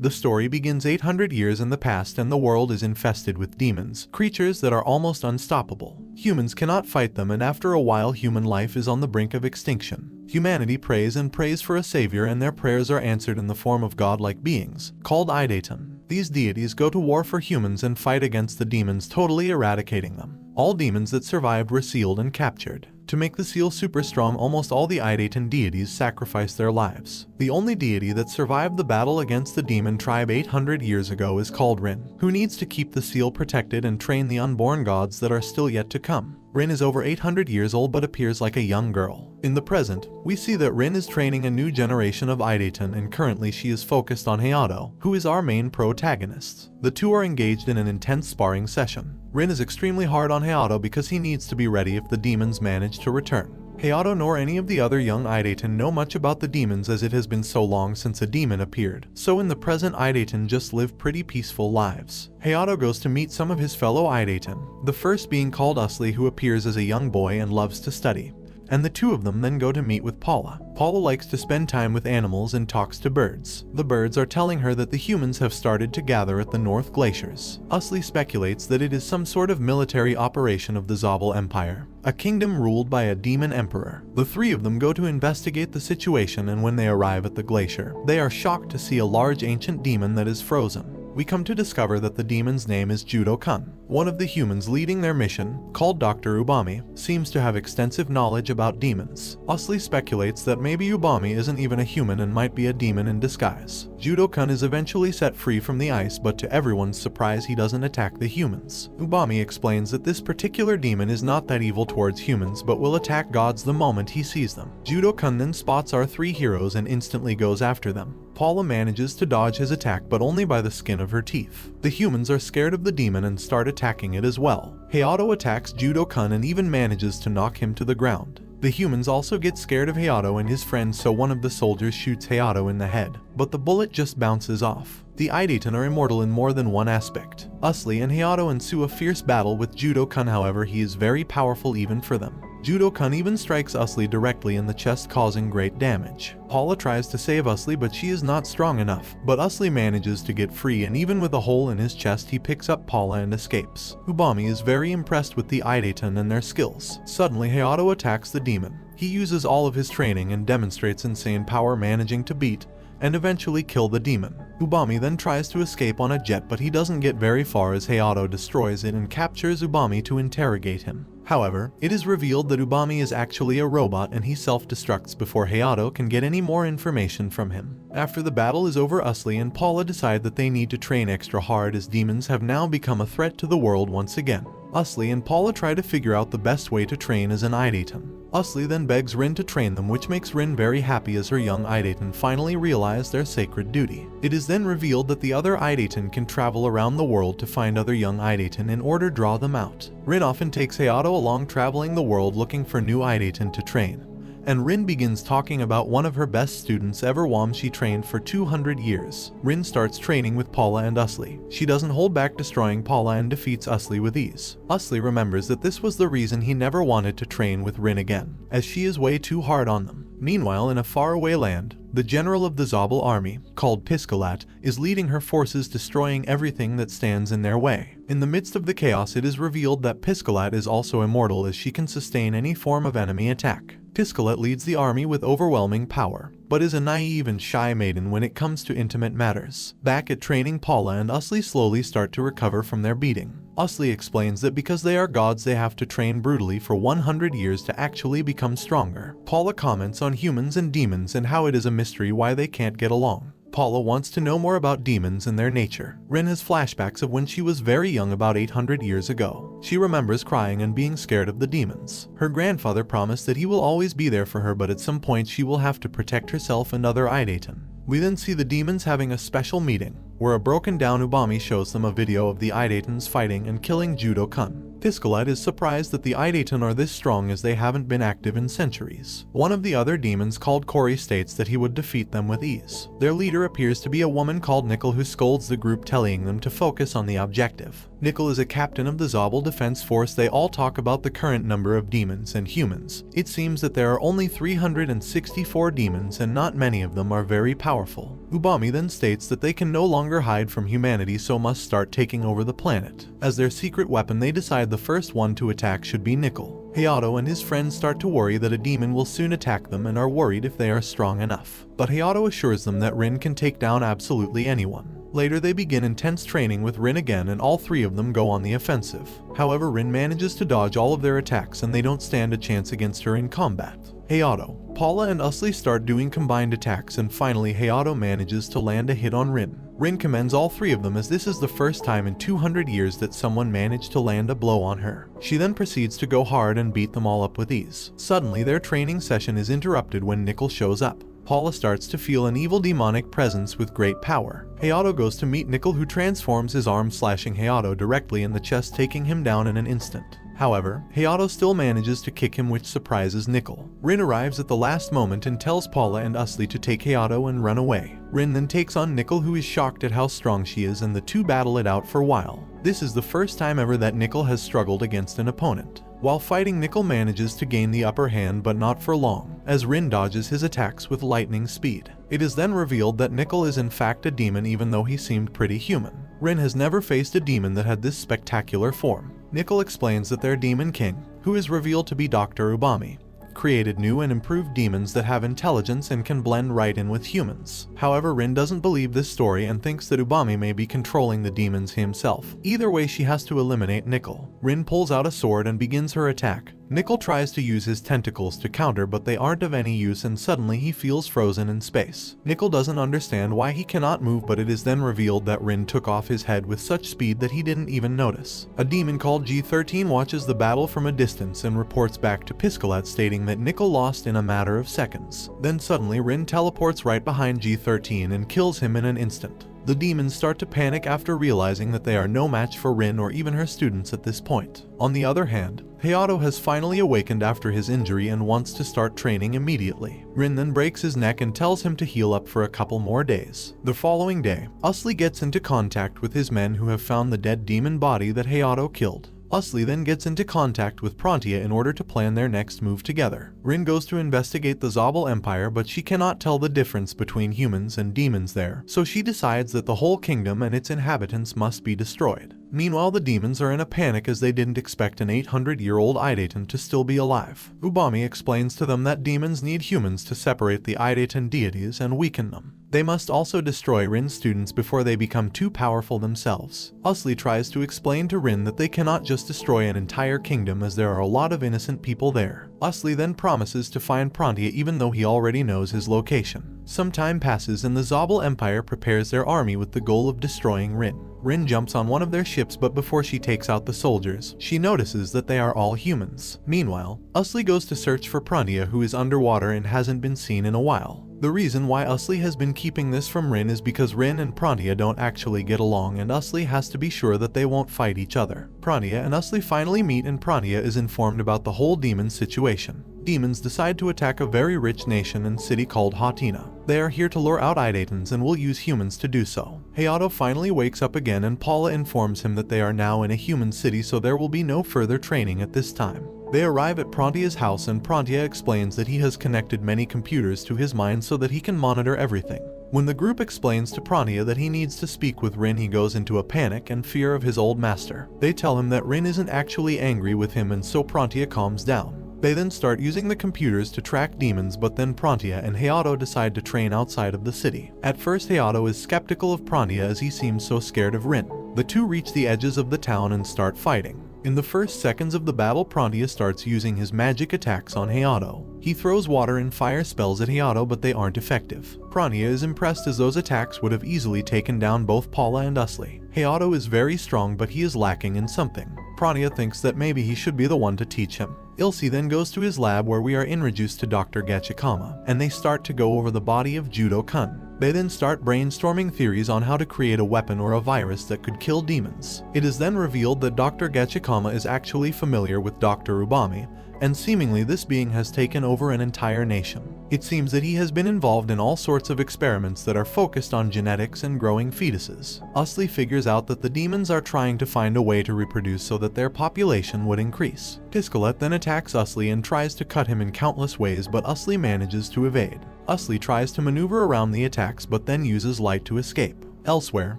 The story begins 800 years in the past and the world is infested with demons, creatures that are almost unstoppable. Humans cannot fight them, and after a while human life is on the brink of extinction. Humanity prays and prays for a savior, and their prayers are answered in the form of godlike beings, called Idaitan. These deities go to war for humans and fight against the demons, totally eradicating them. All demons that survived were sealed and captured. To make the seal super strong, almost all the Idaitan deities sacrificed their lives. The only deity that survived the battle against the demon tribe 800 years ago is called Rin, who needs to keep the seal protected and train the unborn gods that are still yet to come. Rin is over 800 years old but appears like a young girl. In the present, we see that Rin is training a new generation of Idaitan, and currently she is focused on Hayato, who is our main protagonist. The two are engaged in an intense sparring session. Rin is extremely hard on Hayato because he needs to be ready if the demons manage to return. Hayato nor any of the other young Idaitan know much about the demons, as it has been so long since a demon appeared. So in the present, Idaitan just live pretty peaceful lives. Hayato goes to meet some of his fellow Idaitan, the first being called Usli, who appears as a young boy and loves to study. And the two of them then go to meet with Paula. Paula likes to spend time with animals and talks to birds. The birds are telling her that the humans have started to gather at the North Glaciers. Usli speculates that it is some sort of military operation of the Zabal Empire, a kingdom ruled by a demon emperor. The three of them go to investigate the situation, and when they arrive at the glacier, they are shocked to see a large ancient demon that is frozen. We come to discover that the demon's name is Judo-kun. One of the humans leading their mission, called Dr. Ubami, seems to have extensive knowledge about demons. Usli speculates that maybe Ubami isn't even a human and might be a demon in disguise. Judo-kun is eventually set free from the ice, but to everyone's surprise he doesn't attack the humans. Ubami explains that this particular demon is not that evil towards humans but will attack gods the moment he sees them. Judo-kun then spots our three heroes and instantly goes after them. Paula manages to dodge his attack, but only by the skin of her teeth. The humans are scared of the demon and start attacking it as well. Hayato attacks Judo-kun and even manages to knock him to the ground. The humans also get scared of Hayato and his friends, so one of the soldiers shoots Hayato in the head, but the bullet just bounces off. The Idaitan are immortal in more than one aspect. Usli and Hayato ensue a fierce battle with Judo-kun, however he is very powerful even for them. Judo-kun even strikes Usli directly in the chest, causing great damage. Paula tries to save Usli, but she is not strong enough. But Usli manages to get free, and even with a hole in his chest he picks up Paula and escapes. Ubami is very impressed with the Idaitan and their skills. Suddenly Hayato attacks the demon. He uses all of his training and demonstrates insane power, managing to beat and eventually kill the demon. Ubami then tries to escape on a jet, but he doesn't get very far as Hayato destroys it and captures Ubami to interrogate him. However, it is revealed that Ubami is actually a robot and he self-destructs before Hayato can get any more information from him. After the battle is over, Usli and Paula decide that they need to train extra hard as demons have now become a threat to the world once again. Usli and Paula try to figure out the best way to train as an Idaitan. Usli then begs Rin to train them, which makes Rin very happy as her young Idaitan finally realize their sacred duty. It is then revealed that the other Idaitan can travel around the world to find other young Idaitan in order to draw them out. Rin often takes Hayato along, traveling the world looking for new Idaitan to train. And Rin begins talking about one of her best students ever, Wam. She trained for 200 years. Rin starts training with Paula and Usli. She doesn't hold back, destroying Paula and defeats Usli with ease. Usli remembers that this was the reason he never wanted to train with Rin again, as she is way too hard on them. Meanwhile, in a faraway land, the general of the Zabal army, called Piscalat, is leading her forces, destroying everything that stands in their way. In the midst of the chaos, it is revealed that Piscalat is also immortal, as she can sustain any form of enemy attack. Piscalat leads the army with overwhelming power, but is a naive and shy maiden when it comes to intimate matters. Back at training, Paula and Usli slowly start to recover from their beating. Usli explains that because they are gods, they have to train brutally for 100 years to actually become stronger. Paula comments on humans and demons and how it is a mystery why they can't get along. Paula wants to know more about demons and their nature. Rin has flashbacks of when she was very young, about 800 years ago. She remembers crying and being scared of the demons. Her grandfather promised that he will always be there for her, but at some point she will have to protect herself and other Idaitan. We then see the demons having a special meeting, where a broken down Ubami shows them a video of the Idaitans fighting and killing Judo-kun. Piscalet is surprised that the Idaitan are this strong as they haven't been active in centuries. One of the other demons called Kori states that he would defeat them with ease. Their leader appears to be a woman called Nickel who scolds the group, telling them to focus on the objective. Nickel is a captain of the Zabal Defense Force. They all talk about the current number of demons and humans. It seems that there are only 364 demons and not many of them are very powerful. Ubami then states that they can no longer hide from humanity, so must start taking over the planet. As their secret weapon, they decide the first one to attack should be Nickel. Hayato and his friends start to worry that a demon will soon attack them and are worried if they are strong enough. But Hayato assures them that Rin can take down absolutely anyone. Later they begin intense training with Rin again and all three of them go on the offensive. However, Rin manages to dodge all of their attacks and they don't stand a chance against her in combat. Hayato, Paula and Usli start doing combined attacks and finally Hayato manages to land a hit on Rin. Rin commends all three of them as this is the first time in 200 years that someone managed to land a blow on her. She then proceeds to go hard and beat them all up with ease. Suddenly their training session is interrupted when Nickel shows up. Paula starts to feel an evil demonic presence with great power. Hayato goes to meet Nickel who transforms his arm, slashing Hayato directly in the chest, taking him down in an instant. However, Hayato still manages to kick him, which surprises Nickel. Rin arrives at the last moment and tells Paula and Usli to take Hayato and run away. Rin then takes on Nickel who is shocked at how strong she is and the two battle it out for a while. This is the first time ever that Nickel has struggled against an opponent. While fighting, Nickel manages to gain the upper hand but not for long, as Rin dodges his attacks with lightning speed. It is then revealed that Nickel is in fact a demon even though he seemed pretty human. Rin has never faced a demon that had this spectacular form. Nickel explains that their demon king, who is revealed to be Dr. Ubami, created new and improved demons that have intelligence and can blend right in with humans. However, Rin doesn't believe this story and thinks that Ubami may be controlling the demons himself. Either way, she has to eliminate Nickel. Rin pulls out a sword and begins her attack. Nickel tries to use his tentacles to counter, but they aren't of any use and suddenly he feels frozen in space. Nickel doesn't understand why he cannot move, but it is then revealed that Rin took off his head with such speed that he didn't even notice. A demon called G13 watches the battle from a distance and reports back to Piscalet stating that Nickel lost in a matter of seconds. Then suddenly Rin teleports right behind G13 and kills him in an instant. The demons start to panic after realizing that they are no match for Rin or even her students at this point. On the other hand, Hayato has finally awakened after his injury and wants to start training immediately. Rin then breaks his neck and tells him to heal up for a couple more days. The following day, Usli gets into contact with his men who have found the dead demon body that Hayato killed. Usli then gets into contact with Prontia in order to plan their next move together. Rin goes to investigate the Zabal Empire, but she cannot tell the difference between humans and demons there, so she decides that the whole kingdom and its inhabitants must be destroyed. Meanwhile, the demons are in a panic as they didn't expect an 800-year-old Idaitan to still be alive. Ubami explains to them that demons need humans to separate the Idaitan deities and weaken them. They must also destroy Rin's students before they become too powerful themselves. Usli tries to explain to Rin that they cannot just destroy an entire kingdom as there are a lot of innocent people there. Usli then promises to find Prontia even though he already knows his location. Some time passes and the Zabal Empire prepares their army with the goal of destroying Rin. Rin jumps on one of their ships, but before she takes out the soldiers, she notices that they are all humans. Meanwhile, Usli goes to search for Prontia, who is underwater and hasn't been seen in a while. The reason why Usli has been keeping this from Rin is because Rin and Prontia don't actually get along and Usli has to be sure that they won't fight each other. Prontia and Usli finally meet and Prontia is informed about the whole demon situation. Demons decide to attack a very rich nation and city called Hatina. They are here to lure out Idaitans and will use humans to do so. Hayato finally wakes up again and Paula informs him that they are now in a human city, so there will be no further training at this time. They arrive at Prontia's house and Prontia explains that he has connected many computers to his mind so that he can monitor everything. When the group explains to Prontia that he needs to speak with Rin, he goes into a panic and fear of his old master. They tell him that Rin isn't actually angry with him and so Prontia calms down. They then start using the computers to track demons, but then Prontia and Hayato decide to train outside of the city. At first Hayato is skeptical of Prontia as he seems so scared of Rin. The two reach the edges of the town and start fighting. In the first seconds of the battle, Prontia starts using his magic attacks on Hayato. He throws water and fire spells at Hayato, but they aren't effective. Prontia is impressed as those attacks would have easily taken down both Paula and Usli. Hayato is very strong, but he is lacking in something. Prontia thinks that maybe he should be the one to teach him. Ilse then goes to his lab where we are introduced to Dr. Gachikama, and they start to go over the body of Judo Kun. They then start brainstorming theories on how to create a weapon or a virus that could kill demons. It is then revealed that Dr. Gachikama is actually familiar with Dr. Ubami, and seemingly this being has taken over an entire nation. It seems that he has been involved in all sorts of experiments that are focused on genetics and growing fetuses. Usli figures out that the demons are trying to find a way to reproduce so that their population would increase. Tiscalet then attacks Usli and tries to cut him in countless ways, but Usli manages to evade. Usli tries to maneuver around the attacks but then uses light to escape. Elsewhere,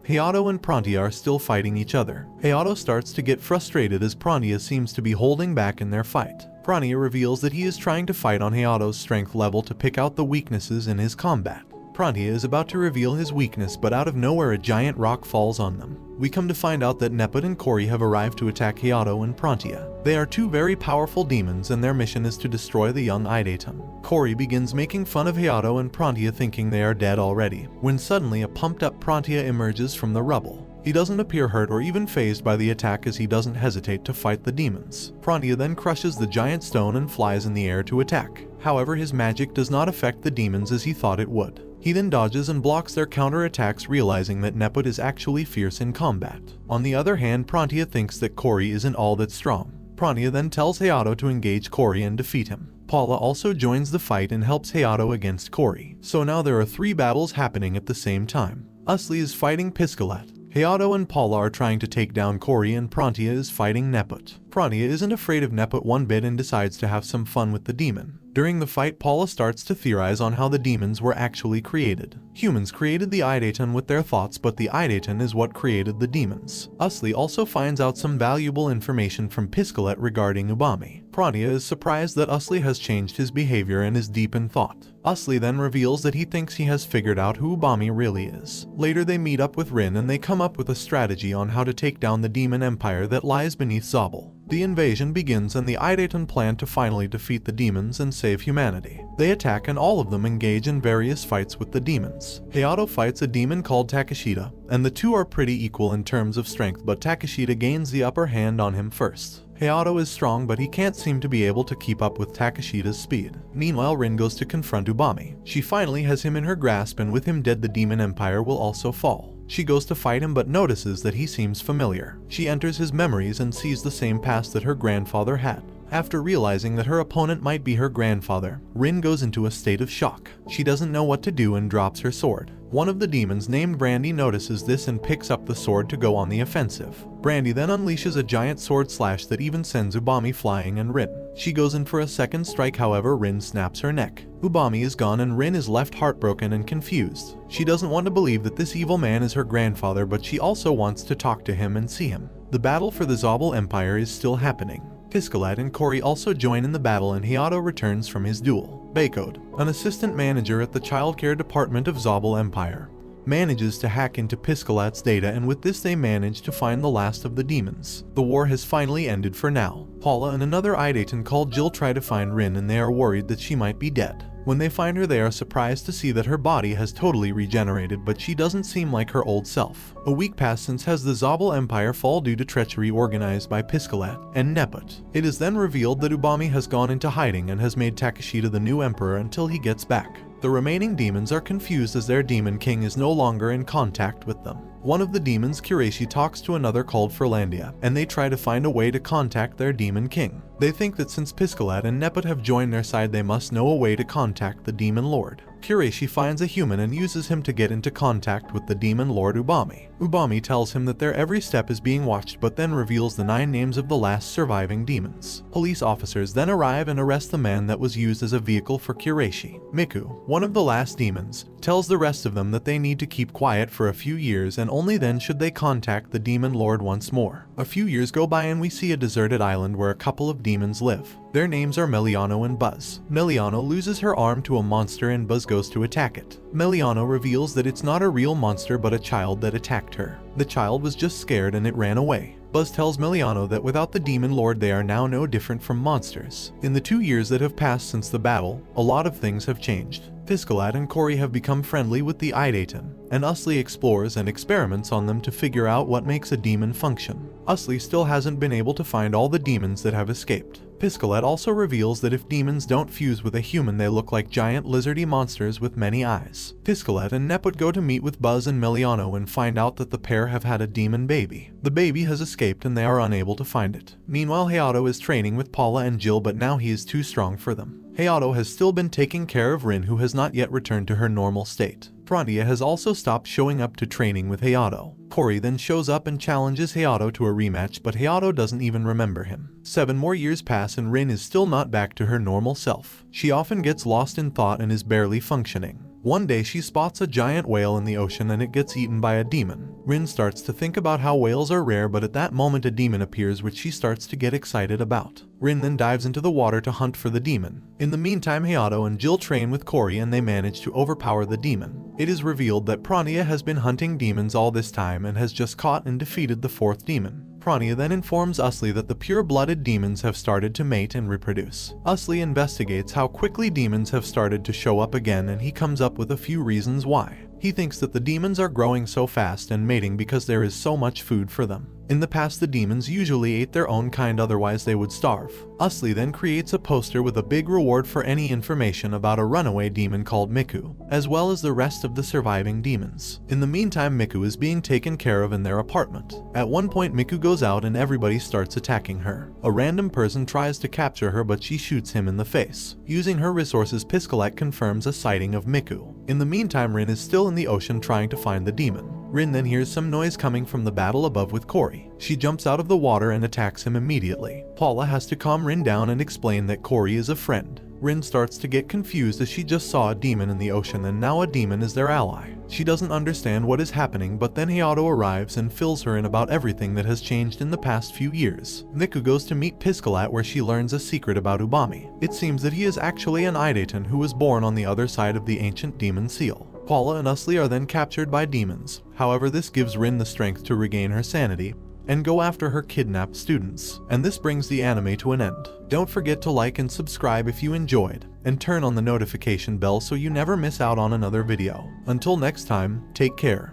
Hayato and Prantia are still fighting each other. Hayato starts to get frustrated as Prantia seems to be holding back in their fight. Prantia reveals that he is trying to fight on Hayato's strength level to pick out the weaknesses in his combat. Prantia is about to reveal his weakness, but out of nowhere a giant rock falls on them. We come to find out that Nepet and Kori have arrived to attack Hayato and Prantia. They are two very powerful demons and their mission is to destroy the young Idaten. Kori begins making fun of Hayato and Prantia, thinking they are dead already, when suddenly a pumped up Prantia emerges from the rubble. He doesn't appear hurt or even fazed by the attack as he doesn't hesitate to fight the demons. Prantia then crushes the giant stone and flies in the air to attack. However, his magic does not affect the demons as he thought it would. He then dodges and blocks their counterattacks, realizing that Nepet is actually fierce in combat. On the other hand, Prantia thinks that Kori isn't all that strong. Prantia then tells Hayato to engage Kori and defeat him. Paula also joins the fight and helps Hayato against Kori. So now there are 3 battles happening at the same time. Usli is fighting Piscalet. Hayato and Paula are trying to take down Kori and Prantia is fighting Nepet. Prantia isn't afraid of Nepet one bit and decides to have some fun with the demon. During the fight, Paula starts to theorize on how the demons were actually created. Humans created the Idaten with their thoughts, but the Idaten is what created the demons. Usli also finds out some valuable information from Piscalet regarding Ubami. Prantia is surprised that Usli has changed his behavior and is deep in thought. Usli then reveals that he thinks he has figured out who Ubami really is. Later they meet up with Rin and they come up with a strategy on how to take down the demon empire that lies beneath Zabel. The invasion begins and the Idaten plan to finally defeat the demons and save humanity. They attack and all of them engage in various fights with the demons. Hayato fights a demon called Takeshita, and the two are pretty equal in terms of strength, but Takeshita gains the upper hand on him first. Hayato is strong, but he can't seem to be able to keep up with Takeshita's speed. Meanwhile, Rin goes to confront Ubami. She finally has him in her grasp, and with him dead, the demon empire will also fall. She goes to fight him but notices that he seems familiar. She enters his memories and sees the same past that her grandfather had. After realizing that her opponent might be her grandfather, Rin goes into a state of shock. She doesn't know what to do and drops her sword. One of the demons named Brandy notices this and picks up the sword to go on the offensive. Brandy then unleashes a giant sword slash that even sends Ubami flying and Rin. She goes in for a second strike, however Rin snaps her neck. Ubami is gone and Rin is left heartbroken and confused. She doesn't want to believe that this evil man is her grandfather, but she also wants to talk to him and see him. The battle for the Zabel Empire is still happening. Piscalet and Kori also join in the battle and Hayato returns from his duel. Bakode, an assistant manager at the childcare department of Zabel Empire, manages to hack into Piscalet's data, and with this they manage to find the last of the demons. The war has finally ended for now. Paula and another Idaten called Jill try to find Rin and they are worried that she might be dead. When they find her, they are surprised to see that her body has totally regenerated, but she doesn't seem like her old self. A week passed since has the Zabel Empire fall due to treachery organized by Piscalet and Nepet. It is then revealed that Ubami has gone into hiding and has made Takeshita the new emperor until he gets back. The remaining demons are confused as their demon king is no longer in contact with them. One of the demons, Kureishi, talks to another called Furlandia, and they try to find a way to contact their demon king. They think that since Piscalet and Nepet have joined their side, they must know a way to contact the demon lord. Kureishi finds a human and uses him to get into contact with the demon lord Ubami. Ubami tells him that their every step is being watched, but then reveals the 9 names of the last surviving demons. Police officers then arrive and arrest the man that was used as a vehicle for Kureishi. Miku, one of the last demons, tells the rest of them that they need to keep quiet for a few years and only then should they contact the demon lord once more. A few years go by and we see a deserted island where a couple of demons live. Their names are Meliano and Buzz. Meliano loses her arm to a monster and Buzz goes to attack it. Meliano reveals that it's not a real monster but a child that attacked her. The child was just scared and it ran away. Buzz tells Meliano that without the demon lord they are now no different from monsters. In the 2 years that have passed since the battle, a lot of things have changed. Piscalet and Kori have become friendly with the Idaten, and Usli explores and experiments on them to figure out what makes a demon function. Usli still hasn't been able to find all the demons that have escaped. Piscalet also reveals that if demons don't fuse with a human, they look like giant lizardy monsters with many eyes. Piscalet and Neput go to meet with Buzz and Miliano and find out that the pair have had a demon baby. The baby has escaped and they are unable to find it. Meanwhile, Hayato is training with Paula and Jill, but now he is too strong for them. Hayato has still been taking care of Rin, who has not yet returned to her normal state. Frantia has also stopped showing up to training with Hayato. Cory then shows up and challenges Hayato to a rematch, but Hayato doesn't even remember him. 7 more years pass and Rin is still not back to her normal self. She often gets lost in thought and is barely functioning. One day she spots a giant whale in the ocean and it gets eaten by a demon. Rin starts to think about how whales are rare, but at that moment a demon appears which she starts to get excited about. Rin then dives into the water to hunt for the demon. In the meantime, Hayato and Jill train with Cory and they manage to overpower the demon. It is revealed that Prania has been hunting demons all this time and has just caught and defeated the 4th demon. Prania then informs Usli that the pure-blooded demons have started to mate and reproduce. Usli investigates how quickly demons have started to show up again, and he comes up with a few reasons why. He thinks that the demons are growing so fast and mating because there is so much food for them. In the past, the demons usually ate their own kind, otherwise they would starve. Usli then creates a poster with a big reward for any information about a runaway demon called Miku, as well as the rest of the surviving demons. In the meantime, Miku is being taken care of in their apartment. At one point, Miku goes out and everybody starts attacking her. A random person tries to capture her, but she shoots him in the face. Using her resources, Piscalet confirms a sighting of Miku. In the meantime, Rin is still in the ocean trying to find the demon. Rin then hears some noise coming from the battle above with Cory. She jumps out of the water and attacks him immediately. Paula has to calm Rin down and explain that Cory is a friend. Rin starts to get confused as she just saw a demon in the ocean and now a demon is their ally. She doesn't understand what is happening, but then Hayato arrives and fills her in about everything that has changed in the past few years. Miku goes to meet Piscalet, where she learns a secret about Ubami. It seems that he is actually an Idaten who was born on the other side of the ancient demon seal. Paula and Usli are then captured by demons. However, this gives Rin the strength to regain her sanity and go after her kidnapped students. And this brings the anime to an end. Don't forget to like and subscribe if you enjoyed, and turn on the notification bell so you never miss out on another video. Until next time, take care.